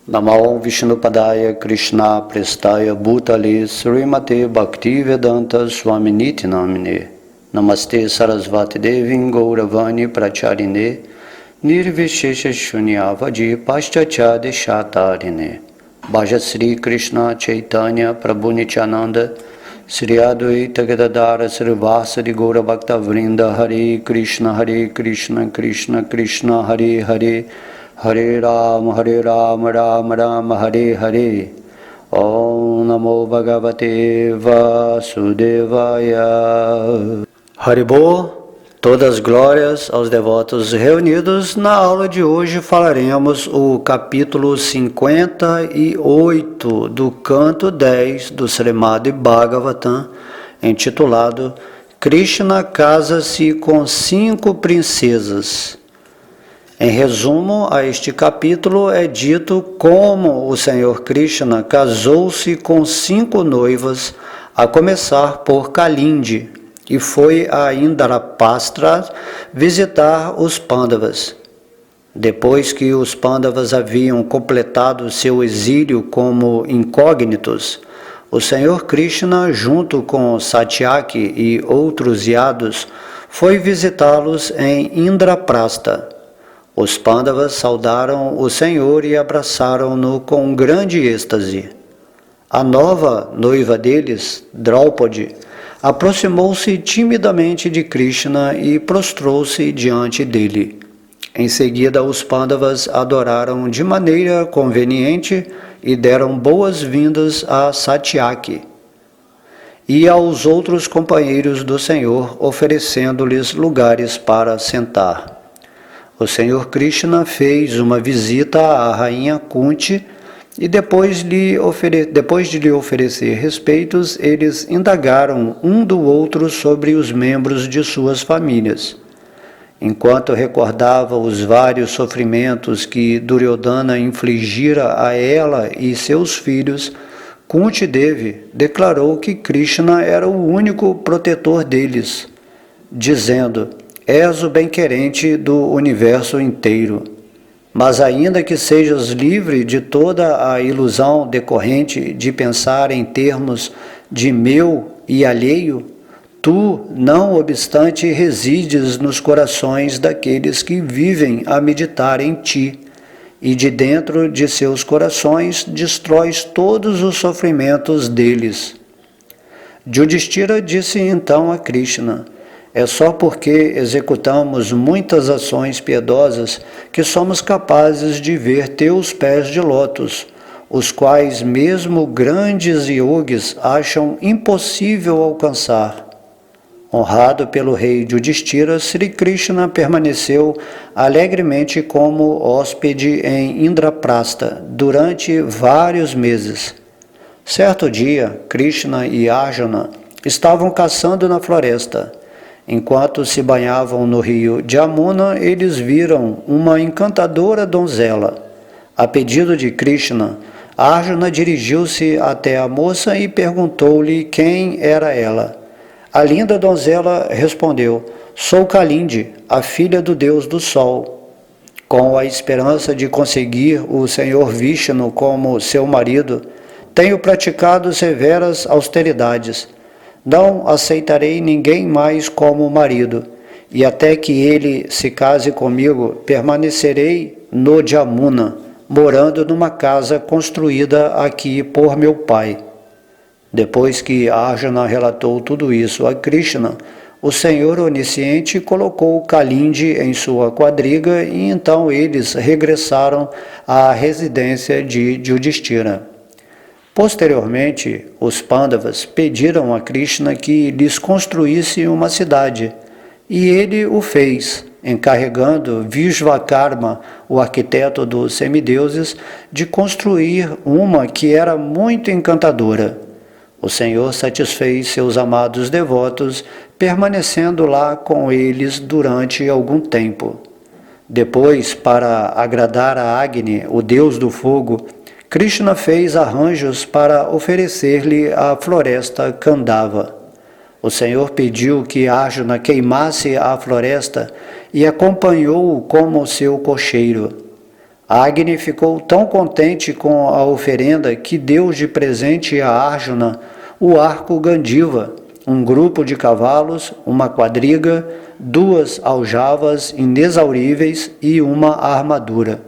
Namo Vishnupadaya Krishna Prestaya Bhutale Srimate Bhaktivedanta Swaminiti Namine Namaste Sarasvati Devin Gauravani Pracharine Nirvishesha Shunyavadi Paschachade Shatarine Bhaja Sri Krishna Chaitanya Prabhu Nityananda Sri Advaita Gadadara Srivasadi Gaura Bhakta Vrinda Hare Krishna Krishna Krishna Hare Hare Hare Ram Ram Ram Hare Hare Om Namo Bhagavate Vasudevaya. Haribol, todas glórias aos devotos reunidos. Na aula de hoje falaremos o capítulo 58 do canto 10 do Srimad Bhagavatam, intitulado Krishna casa-se com 5 princesas. Em resumo, a este capítulo é dito como o Senhor Krishna casou-se com 5 noivas, a começar por Kalindi, e foi a Indrapastra visitar os Pandavas. Depois que os Pandavas haviam completado seu exílio como incógnitos, o Senhor Krishna, junto com Satyaki e outros yados, foi visitá-los em Indraprastha. Os Pandavas saudaram o Senhor e abraçaram-no com grande êxtase. A nova noiva deles, Draupadi, aproximou-se timidamente de Krishna e prostrou-se diante dele. Em seguida, os Pandavas adoraram de maneira conveniente e deram boas-vindas a Satyaki e aos outros companheiros do Senhor, oferecendo-lhes lugares para sentar. O Senhor Krishna fez uma visita à rainha Kunti e depois de lhe oferecer respeitos, eles indagaram um do outro sobre os membros de suas famílias. Enquanto recordava os vários sofrimentos que Duryodhana infligira a ela e seus filhos, Kunti Devi declarou que Krishna era o único protetor deles, dizendo: És o bem-querente do universo inteiro. Mas ainda que sejas livre de toda a ilusão decorrente de pensar em termos de meu e alheio, tu, não obstante, resides nos corações daqueles que vivem a meditar em ti, e de dentro de seus corações destróis todos os sofrimentos deles. Yudhishthira disse então a Krishna: é só porque executamos muitas ações piedosas que somos capazes de ver teus pés de lótus, os quais mesmo grandes yogis acham impossível alcançar. Honrado pelo rei Yudhishthira, Sri Krishna permaneceu alegremente como hóspede em Indraprastha durante vários meses. Certo dia, Krishna e Arjuna estavam caçando na floresta. Enquanto se banhavam no rio Jamuna, eles viram uma encantadora donzela. A pedido de Krishna, Arjuna dirigiu-se até a moça e perguntou-lhe quem era ela. A linda donzela respondeu: sou Kalindi, a filha do deus do sol. Com a esperança de conseguir o Senhor Vishnu como seu marido, tenho praticado severas austeridades. Não aceitarei ninguém mais como marido, e até que ele se case comigo, permanecerei no Jamuna, morando numa casa construída aqui por meu pai. Depois que Arjuna relatou tudo isso a Krishna, o Senhor Onisciente colocou Kalindi em sua quadriga e então eles regressaram à residência de Yudhishthira. Posteriormente, os Pandavas pediram a Krishna que lhes construísse uma cidade, e ele o fez, encarregando Vishvakarma, o arquiteto dos semideuses, de construir uma que era muito encantadora. O Senhor satisfez seus amados devotos, permanecendo lá com eles durante algum tempo. Depois, para agradar a Agni, o deus do fogo, Krishna fez arranjos para oferecer-lhe a floresta Kandava. O Senhor pediu que Arjuna queimasse a floresta e acompanhou-o como seu cocheiro. Agni ficou tão contente com a oferenda que deu de presente a Arjuna o arco Gandiva, um grupo de cavalos, uma quadriga, 2 aljavas inexauríveis e uma armadura.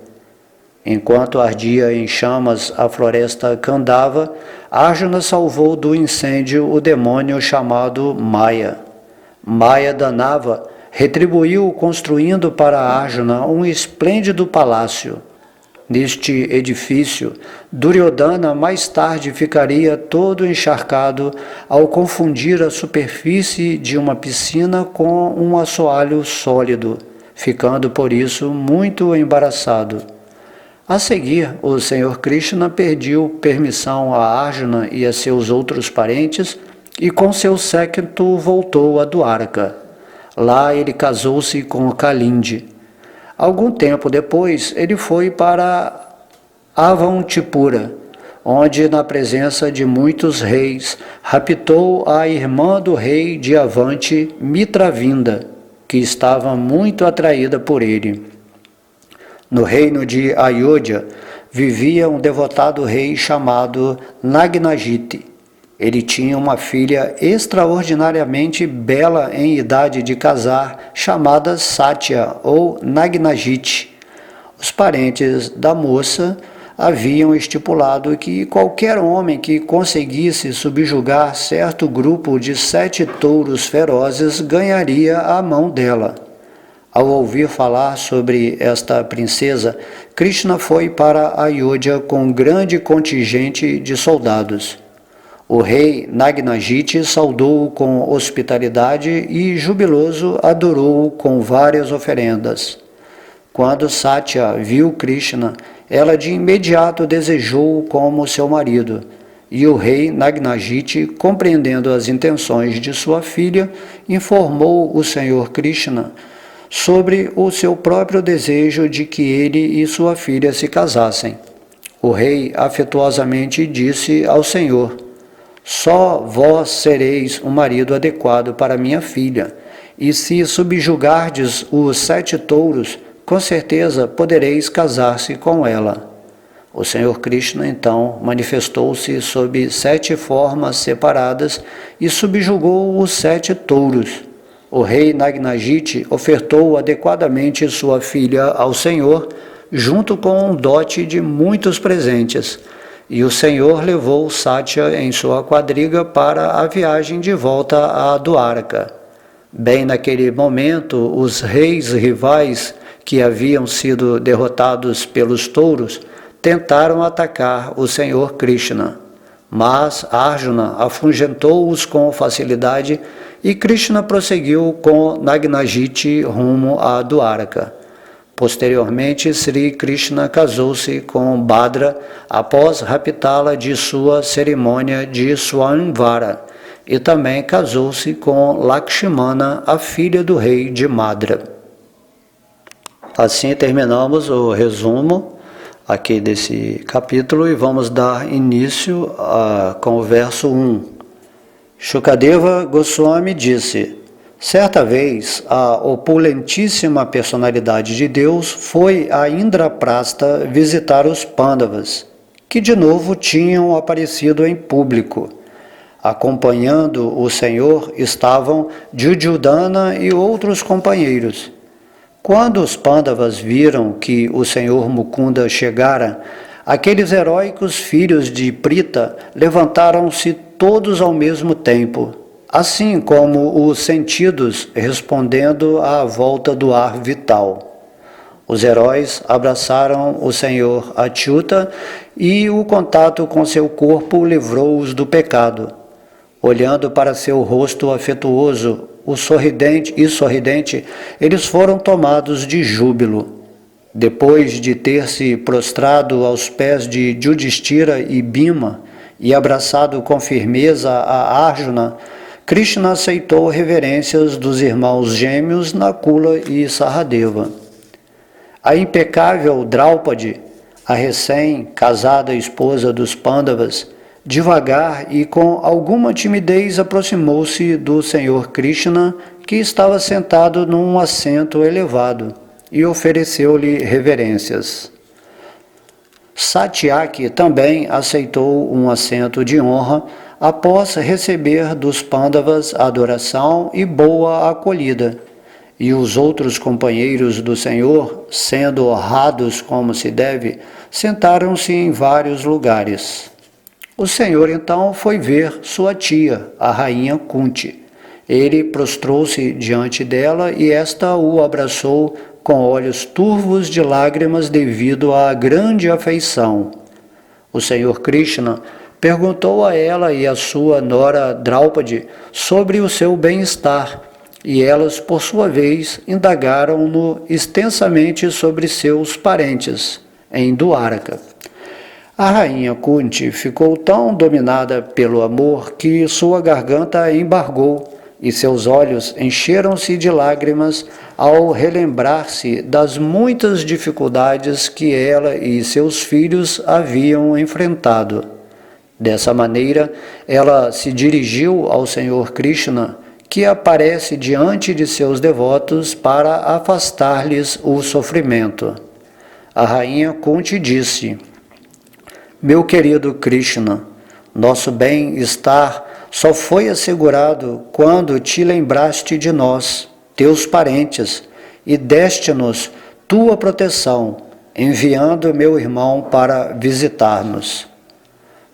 Enquanto ardia em chamas a floresta Kandava, Arjuna salvou do incêndio o demônio chamado Maya. Maya Danava retribuiu construindo para Arjuna um esplêndido palácio. Neste edifício, Duryodhana mais tarde ficaria todo encharcado ao confundir a superfície de uma piscina com um assoalho sólido, ficando por isso muito embaraçado. A seguir, o Senhor Krishna pediu permissão a Arjuna e a seus outros parentes e com seu séquito voltou a Dwarka. Lá ele casou-se com Kalindi. Algum tempo depois, ele foi para Avantipura, onde, na presença de muitos reis, raptou a irmã do rei de Avanti, Mitravinda, que estava muito atraída por ele. No reino de Ayodhya, vivia um devotado rei chamado Nagnajiti. Ele tinha uma filha extraordinariamente bela em idade de casar, chamada Satya ou Nagnajiti. Os parentes da moça haviam estipulado que qualquer homem que conseguisse subjugar certo grupo de 7 touros ferozes ganharia a mão dela. Ao ouvir falar sobre esta princesa, Krishna foi para Ayodhya com um grande contingente de soldados. O rei Nagnajiti saudou-o com hospitalidade e, jubiloso, adorou-o com várias oferendas. Quando Satya viu Krishna, ela de imediato desejou-o como seu marido, e o rei Nagnajiti, compreendendo as intenções de sua filha, informou o Senhor Krishna sobre o seu próprio desejo de que ele e sua filha se casassem. O rei afetuosamente disse ao Senhor: só vós sereis um marido adequado para minha filha, e se subjugardes os 7 touros, com certeza podereis casar-se com ela. O Senhor Krishna então manifestou-se sob 7 formas separadas e subjugou os 7 touros. O rei Nagnajiti ofertou adequadamente sua filha ao Senhor, junto com um dote de muitos presentes. E o Senhor levou Satya em sua quadriga para a viagem de volta a Dwarka. Bem naquele momento, os reis rivais que haviam sido derrotados pelos touros tentaram atacar o Senhor Krishna. Mas Arjuna afugentou-os com facilidade e Krishna prosseguiu com Nagnajiti rumo a Dwarka. Posteriormente, Sri Krishna casou-se com Bhadra após raptá-la de sua cerimônia de Swamvara e também casou-se com Lakshmana, a filha do rei de Madra. Assim terminamos o resumo aqui desse capítulo e vamos dar início com o verso 1. Shukadeva Goswami disse: certa vez, a opulentíssima personalidade de Deus foi a Indraprasta visitar os Pandavas, que de novo tinham aparecido em público. Acompanhando o Senhor estavam Duryodhana e outros companheiros. Quando os Pandavas viram que o Senhor Mukunda chegara, aqueles heróicos filhos de Prita levantaram-se todos ao mesmo tempo, assim como os sentidos respondendo à volta do ar vital. Os heróis abraçaram o Senhor Achyuta e o contato com seu corpo livrou-os do pecado. Olhando para seu rosto afetuoso sorridente, eles foram tomados de júbilo. Depois de ter se prostrado aos pés de Yudhishthira e Bhima e abraçado com firmeza a Arjuna, Krishna aceitou reverências dos irmãos gêmeos Nakula e Sahadeva. A impecável Draupadi, a recém-casada esposa dos Pandavas, devagar e com alguma timidez aproximou-se do Senhor Krishna, que estava sentado num assento elevado, e ofereceu-lhe reverências. Satyaki também aceitou um assento de honra após receber dos Pandavas adoração e boa acolhida. E os outros companheiros do Senhor, sendo honrados como se deve, sentaram-se em vários lugares. O Senhor então foi ver sua tia, a rainha Kunti. Ele prostrou-se diante dela e esta o abraçou com olhos turvos de lágrimas devido à grande afeição. O Senhor Krishna perguntou a ela e a sua nora Draupadi sobre o seu bem-estar, e elas, por sua vez, indagaram-no extensamente sobre seus parentes, em Dwaraka. A rainha Kunti ficou tão dominada pelo amor que sua garganta embargou e seus olhos encheram-se de lágrimas ao relembrar-se das muitas dificuldades que ela e seus filhos haviam enfrentado. Dessa maneira, ela se dirigiu ao Senhor Krishna, que aparece diante de seus devotos para afastar-lhes o sofrimento. A rainha Kunti disse: Meu querido Krishna, nosso bem-estar só foi assegurado quando te lembraste de nós, teus parentes, e deste-nos tua proteção, enviando meu irmão para visitar-nos.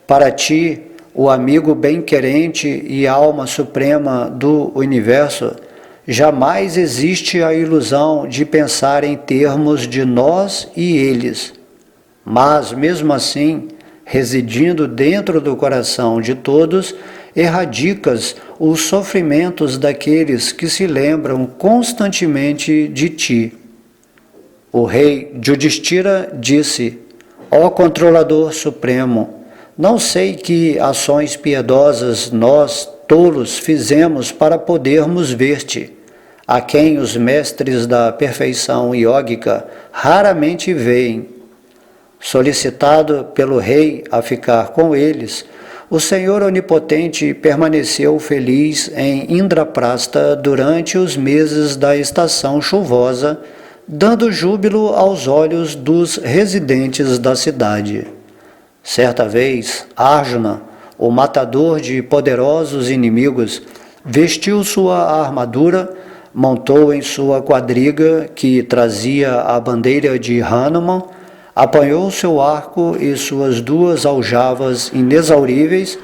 Para ti, o amigo bem-querente e alma suprema do universo, jamais existe a ilusão de pensar em termos de nós e eles. Mas, mesmo assim, residindo dentro do coração de todos, erradicas os sofrimentos daqueles que se lembram constantemente de ti. O rei Yudhishthira disse: Ó controlador supremo, não sei que ações piedosas nós, tolos, fizemos para podermos ver-te, a quem os mestres da perfeição iógica raramente veem. Solicitado pelo rei a ficar com eles, o Senhor Onipotente permaneceu feliz em Indraprasta durante os meses da estação chuvosa, dando júbilo aos olhos dos residentes da cidade. Certa vez, Arjuna, o matador de poderosos inimigos, vestiu sua armadura, montou em sua quadriga, que trazia a bandeira de Hanuman, apanhou seu arco e suas duas aljavas inexauríveis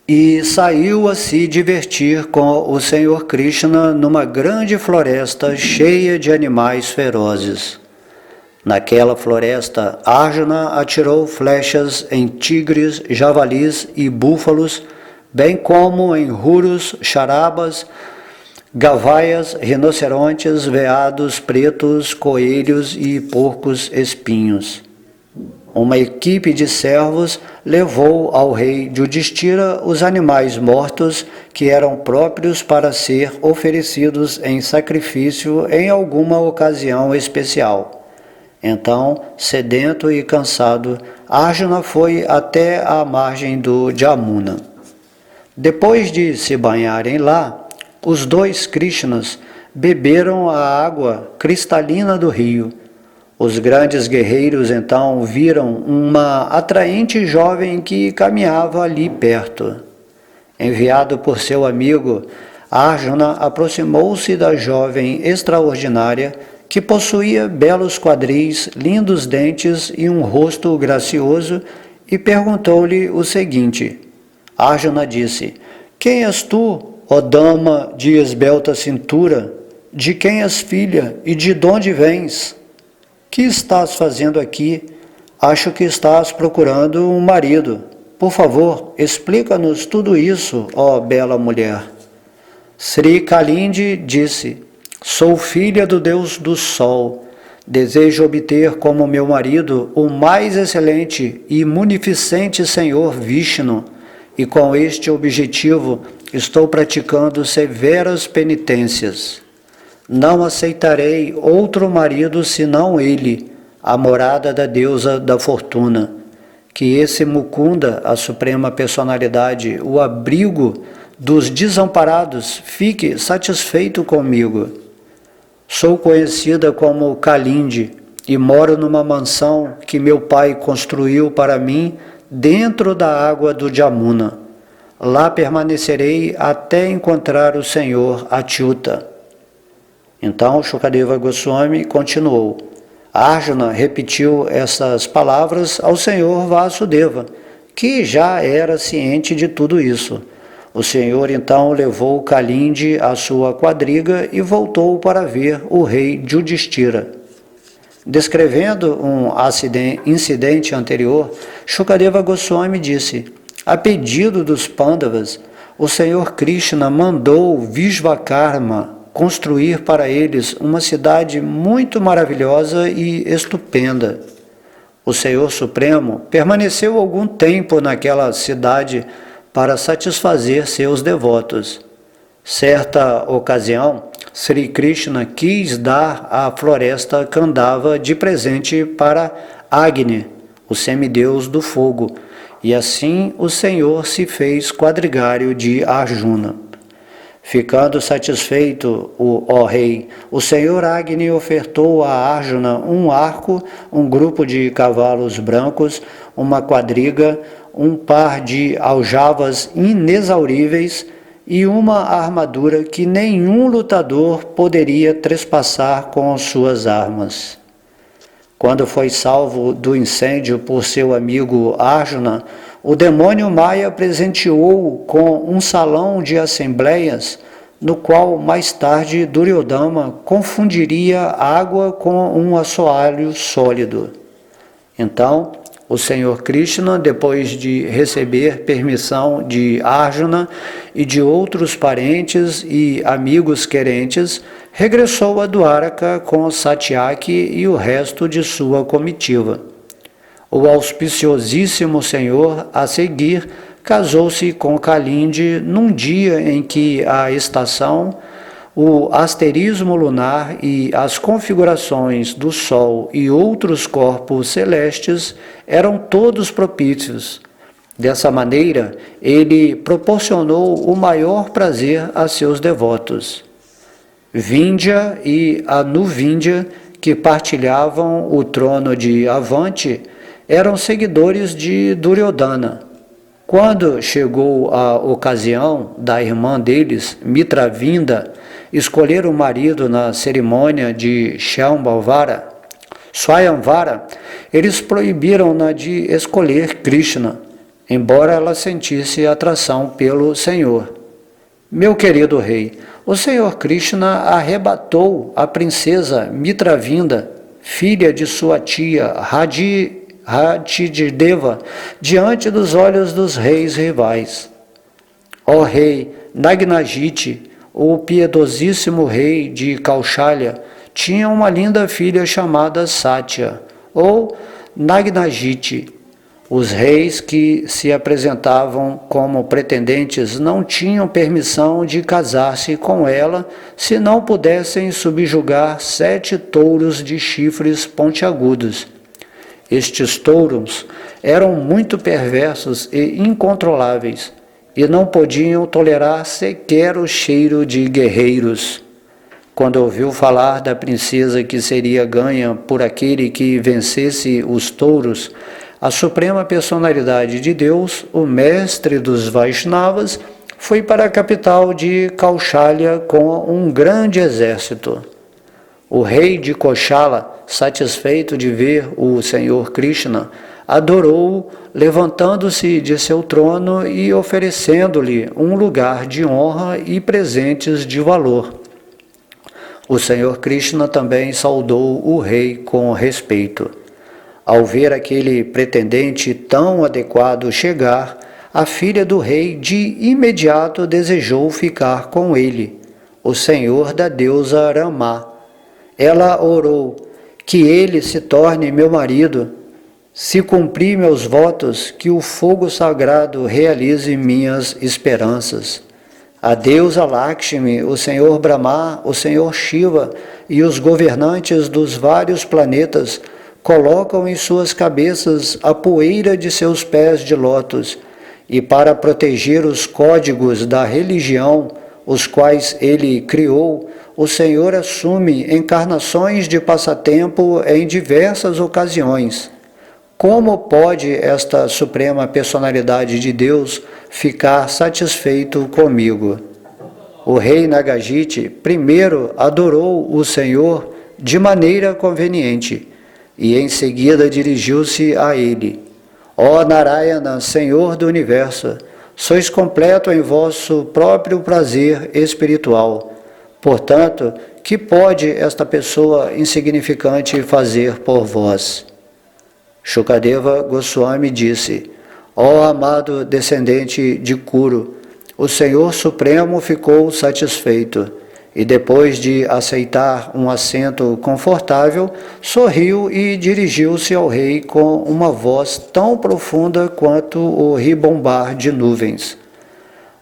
e saiu a se divertir com o Senhor Krishna numa grande floresta cheia de animais ferozes. Naquela floresta, Arjuna atirou flechas em tigres, javalis e búfalos, bem como em ruros, charabas, gavaias, rinocerontes, veados pretos, coelhos e porcos espinhos. Uma equipe de servos levou ao rei Yudhishthira os animais mortos que eram próprios para ser oferecidos em sacrifício em alguma ocasião especial. Então, sedento e cansado, Arjuna foi até a margem do Jamuna. Depois de se banharem lá, os dois Krishnas beberam a água cristalina do rio. Os grandes guerreiros então viram uma atraente jovem que caminhava ali perto. Enviado por seu amigo, Arjuna aproximou-se da jovem extraordinária que possuía belos quadris, lindos dentes e um rosto gracioso, e perguntou-lhe o seguinte. Arjuna disse: Quem és tu, ó dama de esbelta cintura? De quem és filha e de onde vens? Que estás fazendo aqui? Acho que estás procurando um marido. Por favor, explica-nos tudo isso, ó bela mulher. Sri Kalindi disse: Sou filha do Deus do Sol. Desejo obter como meu marido o mais excelente e munificente Senhor Vishnu, e com este objetivo estou praticando severas penitências. Não aceitarei outro marido senão ele, a morada da deusa da fortuna. Que esse Mukunda, a suprema personalidade, o abrigo dos desamparados, fique satisfeito comigo. Sou conhecida como Kalindi, e moro numa mansão que meu pai construiu para mim dentro da água do Jamuna. Lá permanecerei até encontrar o Senhor Achyuta. Então Shukadeva Goswami continuou. Arjuna repetiu essas palavras ao Senhor Vasudeva, que já era ciente de tudo isso. O Senhor então levou Kalindi à sua quadriga e voltou para ver o rei Yudhishthira. Descrevendo um incidente anterior, Shukadeva Goswami disse: a pedido dos Pandavas, o Senhor Krishna mandou Vishvakarma construir para eles uma cidade muito maravilhosa e estupenda. O Senhor Supremo permaneceu algum tempo naquela cidade para satisfazer seus devotos. Certa ocasião, Sri Krishna quis dar a floresta Kandava de presente para Agni, o semideus do fogo, e assim o Senhor se fez quadrigário de Arjuna. Ficando satisfeito, ó rei, o Senhor Agni ofertou a Arjuna um arco, um grupo de cavalos brancos, uma quadriga, um par de aljavas inexauríveis e uma armadura que nenhum lutador poderia trespassar com suas armas. Quando foi salvo do incêndio por seu amigo Arjuna, o demônio Maya presenteou-o com um salão de assembleias, no qual mais tarde Duryodhana confundiria água com um assoalho sólido. Então, o Senhor Krishna, depois de receber permissão de Arjuna e de outros parentes e amigos querentes, regressou a Dwaraka com Satyaki e o resto de sua comitiva. O auspiciosíssimo Senhor, a seguir, casou-se com Kalindi num dia em que a estação, o asterismo lunar e as configurações do Sol e outros corpos celestes eram todos propícios. Dessa maneira, ele proporcionou o maior prazer a seus devotos. Vindhya e Anuvindhya, que partilhavam o trono de Avanti, eram seguidores de Duryodhana. Quando chegou a ocasião da irmã deles, Mitravinda, escolher o marido na cerimônia de Swayamvara, eles proibiram-na de escolher Krishna, embora ela sentisse atração pelo Senhor. Meu querido rei, o Senhor Krishna arrebatou a princesa Mitravinda, filha de sua tia Radhideva, diante dos olhos dos reis rivais. Ó rei Nagnajiti, o piedosíssimo rei de Kaushalya, tinha uma linda filha chamada Satya, ou Nagnajiti. Os reis que se apresentavam como pretendentes não tinham permissão de casar-se com ela se não pudessem subjugar 7 touros de chifres pontiagudos. Estes touros eram muito perversos e incontroláveis, e não podiam tolerar sequer o cheiro de guerreiros. Quando ouviu falar da princesa que seria ganha por aquele que vencesse os touros, a suprema personalidade de Deus, o mestre dos Vaishnavas, foi para a capital de Kaushalya com um grande exército. O rei de Koshala, satisfeito de ver o Senhor Krishna, adorou-o, levantando-se de seu trono e oferecendo-lhe um lugar de honra e presentes de valor. O Senhor Krishna também saudou o rei com respeito. Ao ver aquele pretendente tão adequado chegar, a filha do rei de imediato desejou ficar com ele, o senhor da deusa Rama. Ela orou: que ele se torne meu marido. Se cumprir meus votos, que o fogo sagrado realize minhas esperanças. A deusa Lakshmi, o senhor Brahma, o senhor Shiva e os governantes dos vários planetas colocam em suas cabeças a poeira de seus pés de lótus, e para proteger os códigos da religião, os quais ele criou, o Senhor assume encarnações de passatempo em diversas ocasiões. Como pode esta suprema personalidade de Deus ficar satisfeito comigo? O rei Nagajiti primeiro adorou o Senhor de maneira conveniente e em seguida dirigiu-se a ele. Ó Narayana, Senhor do Universo, sois completo em vosso próprio prazer espiritual. Portanto, que pode esta pessoa insignificante fazer por vós? Shukadeva Goswami disse: ó amado descendente de Kuru, o Senhor Supremo ficou satisfeito e depois de aceitar um assento confortável, sorriu e dirigiu-se ao rei com uma voz tão profunda quanto o ribombar de nuvens.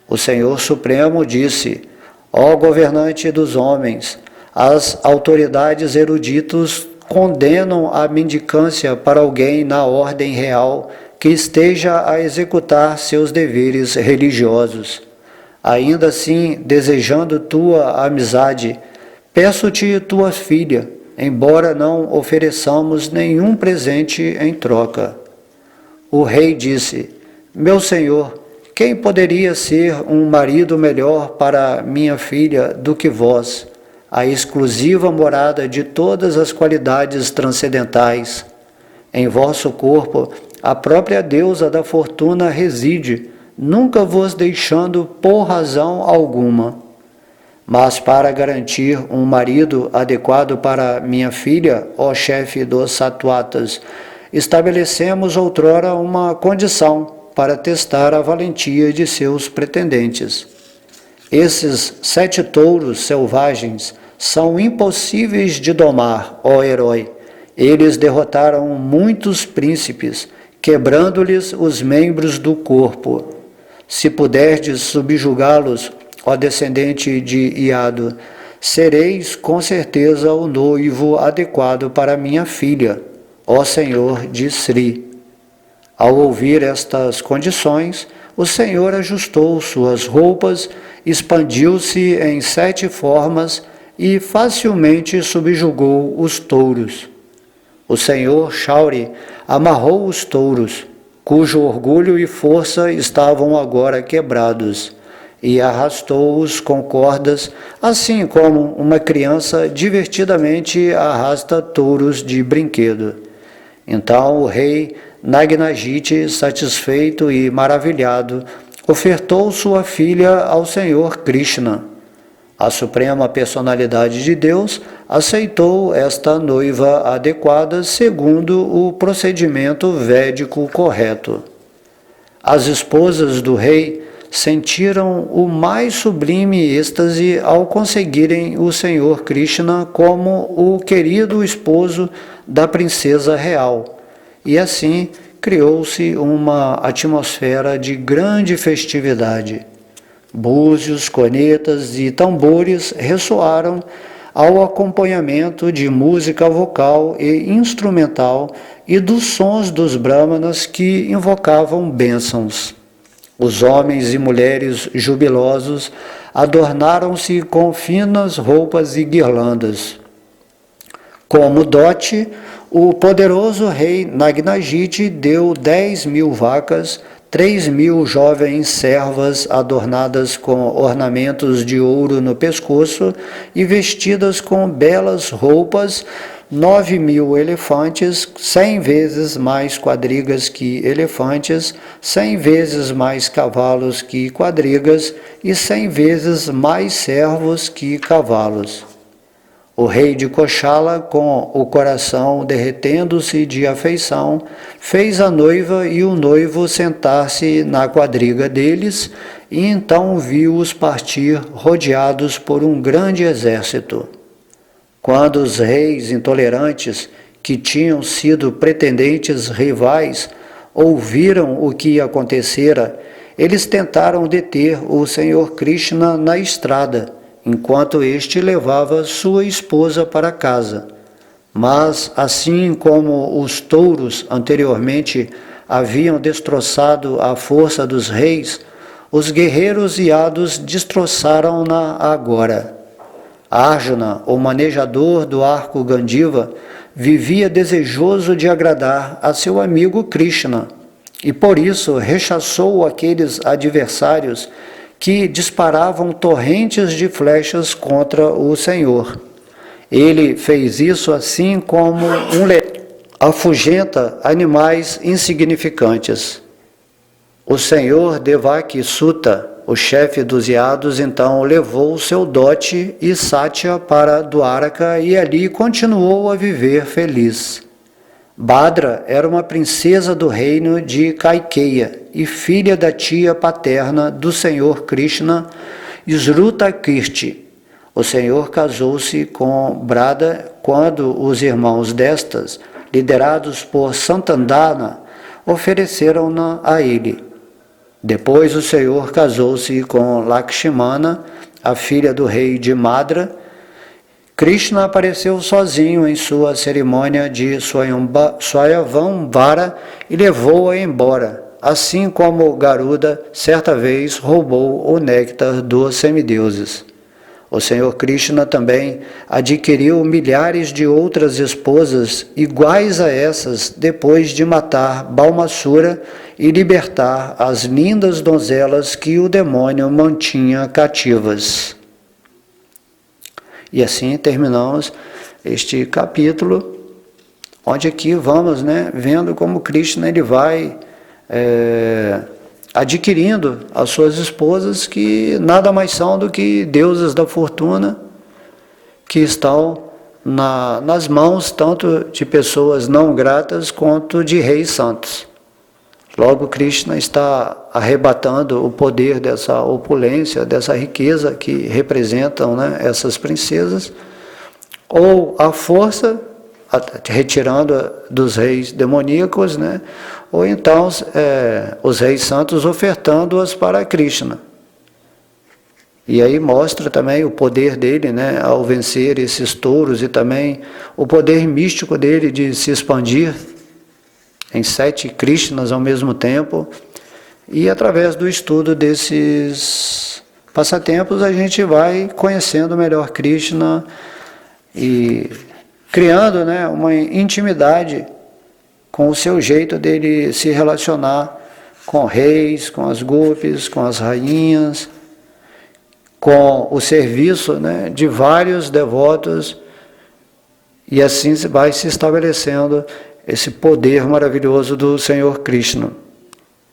O Senhor Supremo disse: ó governante dos homens, as autoridades eruditos condenam a mendicância para alguém na ordem real que esteja a executar seus deveres religiosos. Ainda assim, desejando tua amizade, peço-te tua filha, embora não ofereçamos nenhum presente em troca. O rei disse: meu senhor, quem poderia ser um marido melhor para minha filha do que vós, a exclusiva morada de todas as qualidades transcendentais? Em vosso corpo, a própria deusa da fortuna reside, nunca vos deixando por razão alguma. Mas para garantir um marido adequado para minha filha, ó chefe dos Satwatas, estabelecemos outrora uma condição para testar a valentia de seus pretendentes. Esses 7 touros selvagens são impossíveis de domar, ó herói. Eles derrotaram muitos príncipes, quebrando-lhes os membros do corpo. Se puderdes subjugá-los, ó descendente de Iado, sereis com certeza o noivo adequado para minha filha, ó Senhor de Sri. Ao ouvir estas condições, o Senhor ajustou suas roupas, expandiu-se em 7 formas e facilmente subjugou os touros. O Senhor Shauri amarrou os touros, cujo orgulho e força estavam agora quebrados, e arrastou-os com cordas, assim como uma criança divertidamente arrasta touros de brinquedo. Então o rei Nagnajiti, satisfeito e maravilhado, ofertou sua filha ao Senhor Krishna. A suprema personalidade de Deus aceitou esta noiva adequada segundo o procedimento védico correto. As esposas do rei sentiram o mais sublime êxtase ao conseguirem o Senhor Krishna como o querido esposo da princesa real. E assim criou-se uma atmosfera de grande festividade. Búzios, cornetas e tambores ressoaram ao acompanhamento de música vocal e instrumental e dos sons dos brahmanas que invocavam bênçãos. Os homens e mulheres jubilosos adornaram-se com finas roupas e guirlandas. Como dote, o poderoso rei Nagnajiti deu 10.000 vacas, 3.000 jovens servas adornadas com ornamentos de ouro no pescoço e vestidas com belas roupas, 9.000 elefantes, 100 vezes mais quadrigas que elefantes, 100 vezes mais cavalos que quadrigas e 100 vezes mais servos que cavalos. O rei de Koshala, com o coração derretendo-se de afeição, fez a noiva e o noivo sentar-se na quadriga deles, e então viu-os partir rodeados por um grande exército. Quando os reis intolerantes, que tinham sido pretendentes rivais, ouviram o que acontecera, eles tentaram deter o Senhor Krishna na estrada, enquanto este levava sua esposa para casa. Mas, assim como os touros anteriormente haviam destroçado a força dos reis, os guerreiros iados destroçaram-na agora. Arjuna, o manejador do arco Gandiva, vivia desejoso de agradar a seu amigo Krishna e por isso rechaçou aqueles adversários que disparavam torrentes de flechas contra o Senhor. Ele fez isso assim como um leão afugenta animais insignificantes. O senhor Devaki Sutta, o chefe dos Yados, então levou seu dote e Satya para Dwaraka e ali continuou a viver feliz. Bhadra era uma princesa do reino de Kaikeya e filha da tia paterna do senhor Krishna, Srutakirti. O senhor casou-se com Brada quando os irmãos destas, liderados por Santandana, ofereceram-na a ele. Depois o senhor casou-se com Lakshmana, a filha do rei de Madra. Krishna apareceu sozinho em sua cerimônia de Swayamvara e levou-a embora, assim como Garuda certa vez roubou o néctar dos semideuses. O Senhor Krishna também adquiriu milhares de outras esposas iguais a essas depois de matar Balmasura e libertar as lindas donzelas que o demônio mantinha cativas. E assim terminamos este capítulo, onde aqui vamos vendo como Krishna ele vai adquirindo as suas esposas, que nada mais são do que deusas da fortuna, que estão nas mãos tanto de pessoas não gratas quanto de reis santos. Logo, Krishna está arrebatando o poder dessa opulência, dessa riqueza que representam essas princesas, ou a força, retirando dos reis demoníacos, ou então os reis santos ofertando-as para Krishna. E aí mostra também o poder dele ao vencer esses touros e também o poder místico dele de se expandir em 7 Krishnas ao mesmo tempo. E através do estudo desses passatempos a gente vai conhecendo melhor Krishna e criando uma intimidade com o seu jeito dele se relacionar com reis, com as gopis, com as rainhas, com o serviço de vários devotos, e assim vai se estabelecendo esse poder maravilhoso do Senhor Krishna.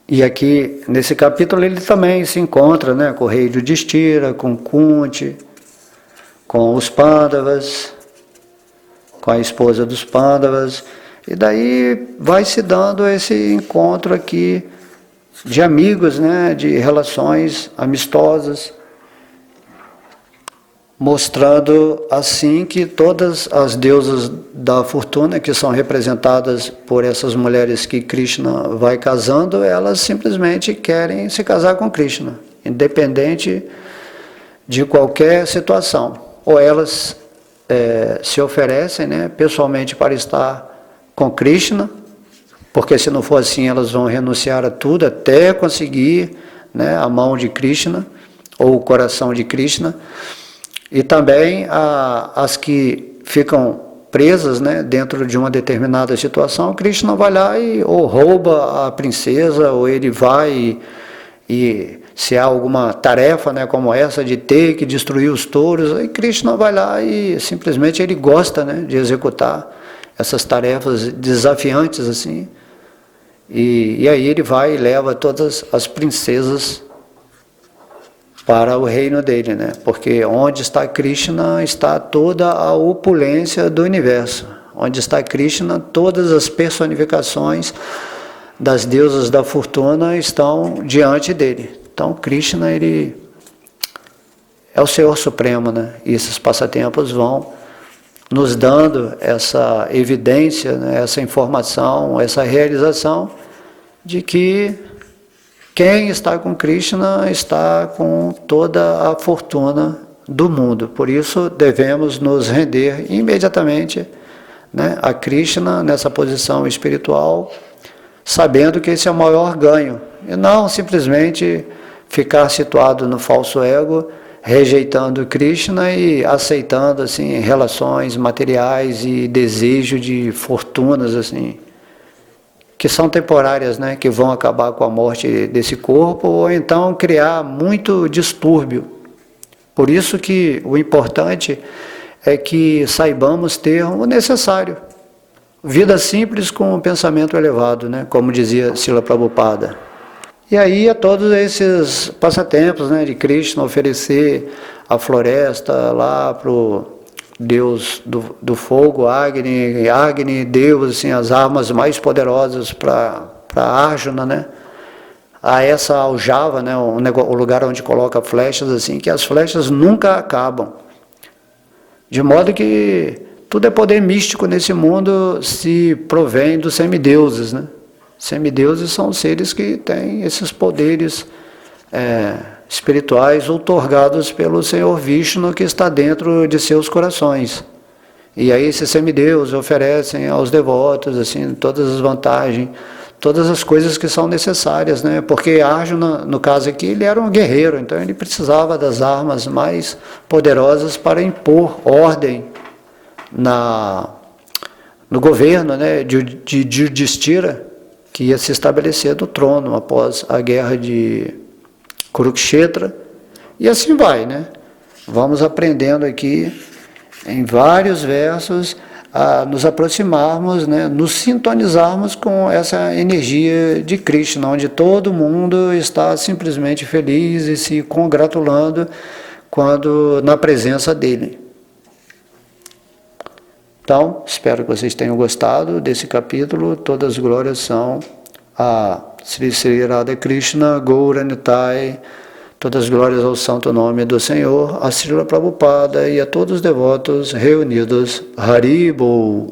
E aqui, nesse capítulo, ele também se encontra com o rei Yudhishthira, com Kunti, com os Pandavas, com a esposa dos Pandavas, e daí vai se dando esse encontro aqui de amigos, de relações amistosas, mostrando assim que todas as deusas da fortuna, que são representadas por essas mulheres que Krishna vai casando, elas simplesmente querem se casar com Krishna, independente de qualquer situação. Ou elas se oferecem pessoalmente para estar com Krishna, porque se não for assim elas vão renunciar a tudo até conseguir a mão de Krishna ou o coração de Krishna. E também as que ficam presas dentro de uma determinada situação, Krishna vai lá e ou rouba a princesa, ou ele vai e se há alguma tarefa como essa de ter que destruir os touros, aí Krishna vai lá e simplesmente ele gosta de executar essas tarefas desafiantes assim, e aí ele vai e leva todas as princesas para o reino dele, porque onde está Krishna está toda a opulência do universo, onde está Krishna todas as personificações das deusas da fortuna estão diante dele. Então Krishna ele é o Senhor Supremo, e esses passatempos vão nos dando essa evidência, essa informação, essa realização de que quem está com Krishna está com toda a fortuna do mundo. Por isso devemos nos render imediatamente a Krishna nessa posição espiritual, sabendo que esse é o maior ganho, e não simplesmente ficar situado no falso ego, rejeitando Krishna e aceitando assim relações materiais e desejo de fortunas assim que são temporárias, né, que vão acabar com a morte desse corpo ou então criar muito distúrbio. Por isso que o importante é que saibamos ter o necessário. Vida simples com um pensamento elevado, né, como dizia Srila Prabhupada. E aí a todos esses passatempos, né, de Krishna, oferecer a floresta lá para o Deus do fogo, Agni, Deus, assim, as armas mais poderosas para Arjuna, né? A essa aljava, né, o lugar onde coloca flechas, assim, que as flechas nunca acabam. De modo que tudo é poder místico nesse mundo, se provém dos semideuses, né? Semideuses são seres que têm esses poderes espirituais outorgados pelo Senhor Vishnu que está dentro de seus corações. E aí esses semideuses oferecem aos devotos assim, todas as vantagens, todas as coisas que são necessárias, né? Porque Arjuna, no caso aqui, ele era um guerreiro, então ele precisava das armas mais poderosas para impor ordem no governo, né, de Yudhishthira, que ia se estabelecer no trono após a guerra de Kurukshetra, e assim vai, né? Vamos aprendendo aqui em vários versos a nos aproximarmos, né, nos sintonizarmos com essa energia de Krishna, onde todo mundo está simplesmente feliz e se congratulando quando na presença dele. Então, espero que vocês tenham gostado desse capítulo. Todas as glórias são a Sri Sri Radha Krishna, Gaura Nitai, todas as glórias ao santo nome do Senhor, a Srila Prabhupada e a todos os devotos reunidos. Haribol.